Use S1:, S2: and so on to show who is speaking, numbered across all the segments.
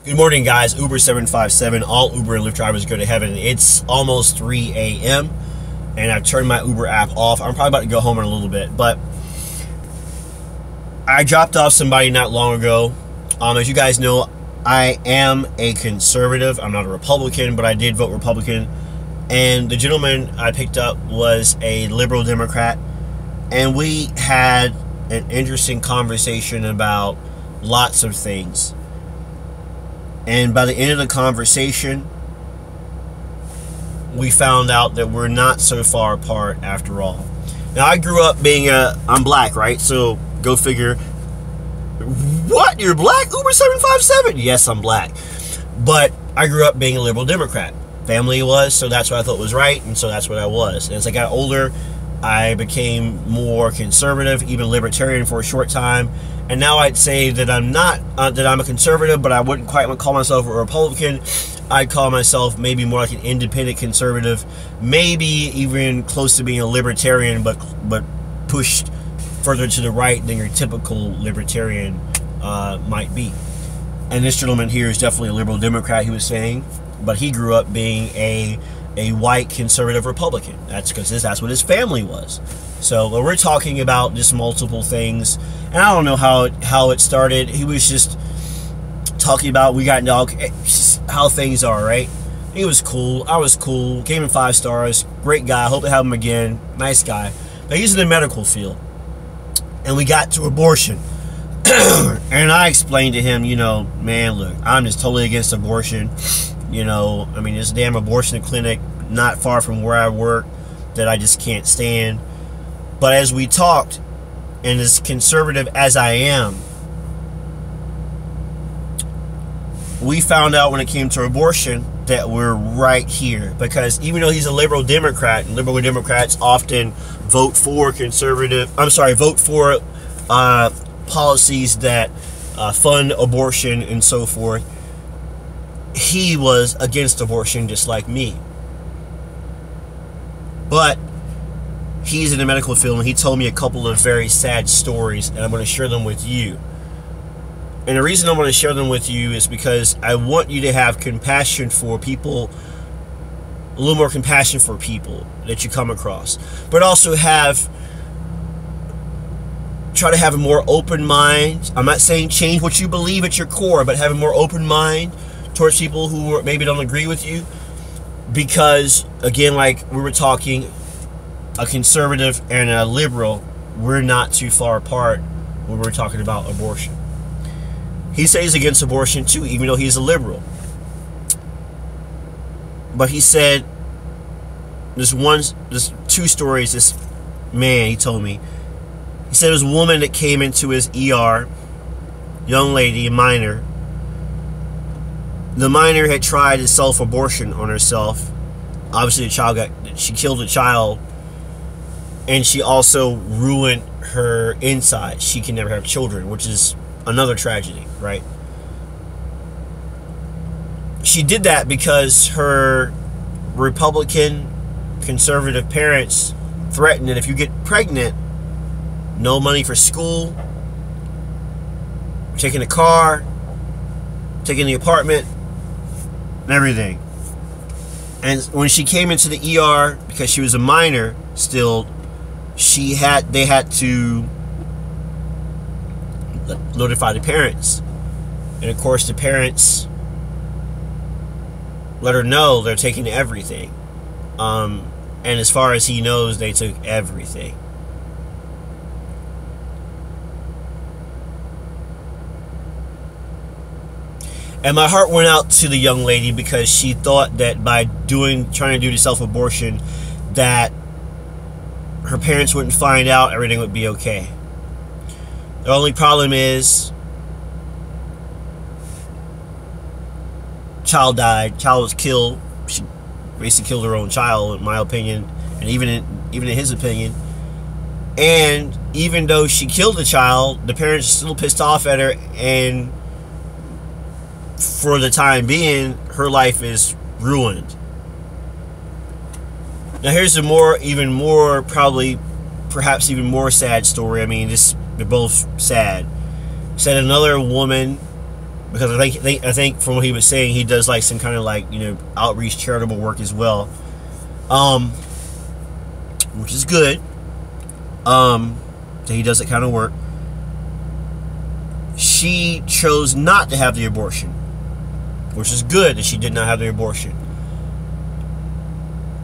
S1: Good morning, guys. Uber 757. All Uber and Lyft drivers go to heaven. It's almost 3 a.m. and I've turned my Uber app off. I'm probably about to go home in a little bit, but I dropped off somebody not long ago. As you guys know, I am a conservative. I'm not a Republican, but I did vote Republican. And the gentleman I picked up was a liberal Democrat, and we had an interesting conversation about lots of things. And by the end of the conversation, we found out that we're not so far apart after all. Now, I grew up being I'm black, right? So go figure. What? You're black? Uber 757? Yes, I'm black. But I grew up being a liberal Democrat. Family was, so that's what I thought was right, and so that's what I was. And as I got older, I became more conservative, even libertarian for a short time. And now I'd say that I'm not, that I'm a conservative, but I wouldn't quite call myself a Republican. I'd call myself maybe more like an independent conservative, maybe even close to being a libertarian, but pushed further to the right than your typical libertarian might be. And this gentleman here is definitely a liberal Democrat, he was saying, but he grew up being a white conservative Republican. That's because that's what his family was. So we're talking about just multiple things, and I don't know how it started. He was just talking about we got into all, how things are, right? He was cool. I was cool. Gave him 5 stars. Great guy. Hope to have him again. Nice guy. But he's in the medical field, and we got to abortion. And I explained to him, man, look, I'm just totally against abortion. I mean, this damn abortion clinic not far from where I work that I just can't stand. But as we talked, and as conservative as I am, we found out when it came to abortion that we're right here. Because even though he's a liberal Democrat, and liberal Democrats often vote for policies that fund abortion and so forth, he was against abortion just like me. But he's in the medical field, and he told me a couple of very sad stories, and I'm going to share them with you. And the reason I want to share them with you is because I want you to have compassion for people, a little more compassion for people that you come across, but also try to have a more open mind. I'm not saying change what you believe at your core, but have a more open mind towards people who maybe don't agree with you. Because, again, like we were talking, a conservative and a liberal, we're not too far apart when we're talking about abortion. He says he's against abortion too, even though he's a liberal. But he said, there's 2 stories, this man, he told me. He said there was a woman that came into his ER, young lady, a minor. The minor had tried to self-abortion on herself. Obviously, she killed a child, and she also ruined her inside. She can never have children, which is another tragedy, right? She did that because her Republican conservative parents threatened that if you get pregnant, no money for school, taking the car, taking the apartment, and everything. And when she came into the ER, because she was a minor still, they had to notify the parents. And of course the parents let her know they're taking everything. And as far as he knows, they took everything. And my heart went out to the young lady because she thought that by trying to do the self-abortion, that her parents wouldn't find out, everything would be okay. The only problem is, child died, child was killed. She basically killed her own child, in my opinion, and even in his opinion. And even though she killed the child, the parents are still pissed off at her, and for the time being, her life is ruined. Now here's perhaps even more sad story. I mean, they're both sad. Said another woman because I think from what he was saying, he does like some kind of like, you know, outreach charitable work as well, which is good. So he does that kind of work. She chose not to have the abortion, which is good that she did not have the abortion.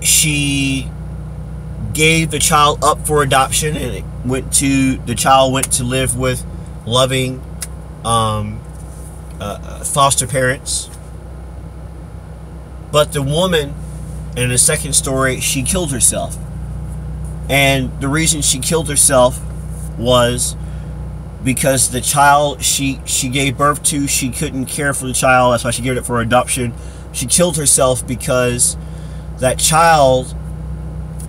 S1: She gave the child up for adoption, and the child went to live with loving foster parents. But the woman, in the second story, she killed herself. And the reason she killed herself was because the child she gave birth to, she couldn't care for the child. That's why she gave it for adoption. She killed herself because that child,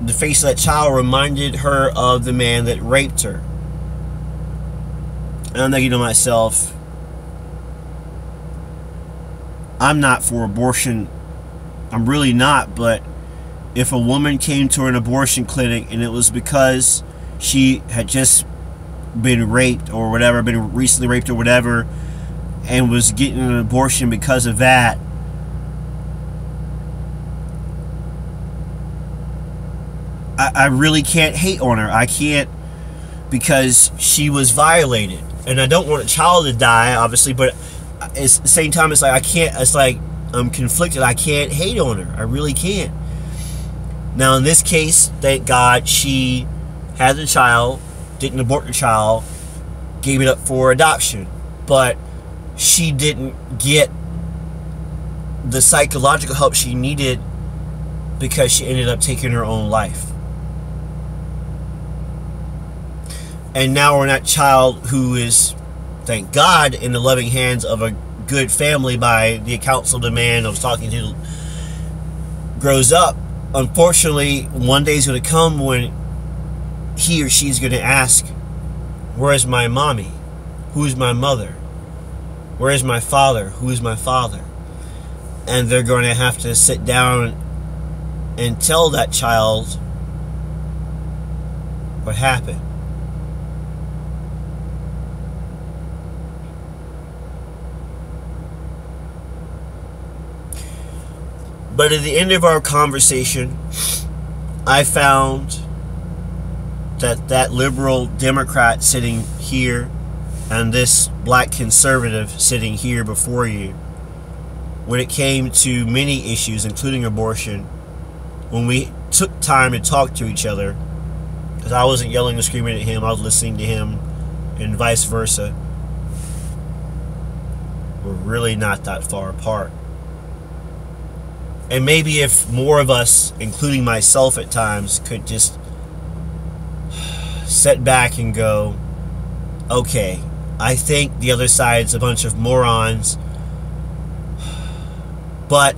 S1: the face of that child, reminded her of the man that raped her. And I'm thinking to myself, I'm not for abortion. I'm really not. But if a woman came to an abortion clinic and it was because she had just been raped or whatever, been recently raped or whatever, and was getting an abortion because of that, I really can't hate on her. I can't, because she was violated. And I don't want a child to die, obviously, but at the same time, it's like I can't, it's like I'm conflicted. I can't hate on her. I really can't. Now, in this case, thank God, she had the child, didn't abort the child, gave it up for adoption. But she didn't get the psychological help she needed because she ended up taking her own life. And now we're that child who is, thank God, in the loving hands of a good family by the accounts of the man I was talking to, grows up. Unfortunately, one day is going to come when he or she's going to ask, where's my mommy? Who's my mother? Where's my father? Who's my father? And they're going to have to sit down and tell that child what happened. But at the end of our conversation, I found that liberal Democrat sitting here and this black conservative sitting here before you, when it came to many issues, including abortion, when we took time to talk to each other, because I wasn't yelling and screaming at him, I was listening to him, and vice versa, we're really not that far apart. And maybe if more of us, including myself at times, could just sit back and go, okay, I think the other side's a bunch of morons, but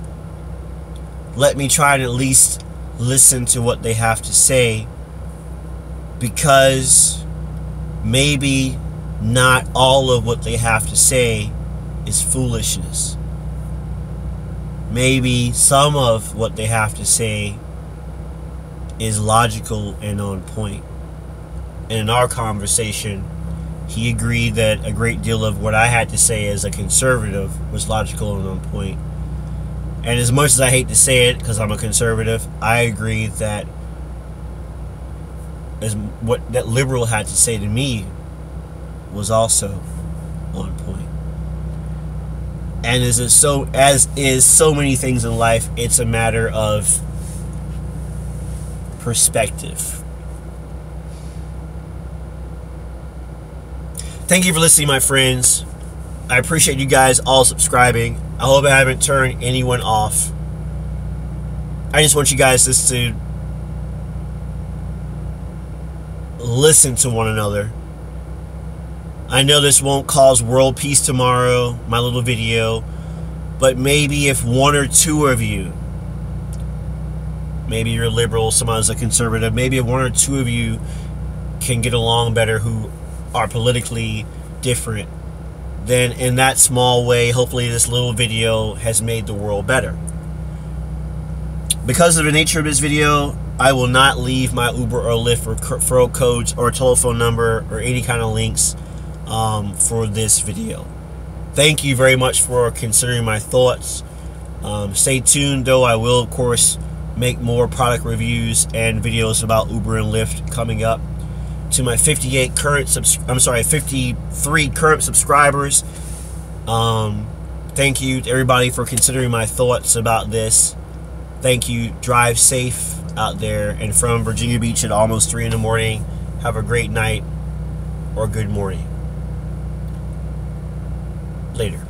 S1: let me try to at least listen to what they have to say, because maybe not all of what they have to say is foolishness. Maybe some of what they have to say is logical and on point. And in our conversation, he agreed that a great deal of what I had to say as a conservative was logical and on point. And as much as I hate to say it, because I'm a conservative, I agree that what that liberal had to say to me was also on point. And as is so many things in life, it's a matter of perspective. Thank you for listening, my friends. I appreciate you guys all subscribing. I hope I haven't turned anyone off. I just want you guys just to listen to one another. I know this won't cause world peace tomorrow, my little video, but maybe if one or two of you, maybe you're a liberal, someone's a conservative, maybe if one or two of you can get along better who are politically different, then in that small way, hopefully this little video has made the world better. Because of the nature of this video, I will not leave my Uber or Lyft referral codes or telephone number or any kind of links for this video. Thank you very much for considering my thoughts. Stay tuned, though. I will, of course, make more product reviews and videos about Uber and Lyft coming up. To my 53 current subscribers, thank you to everybody for considering my thoughts about this. Thank you. Drive safe out there. And from Virginia Beach at almost 3 in the morning, have a great night or good morning. Later.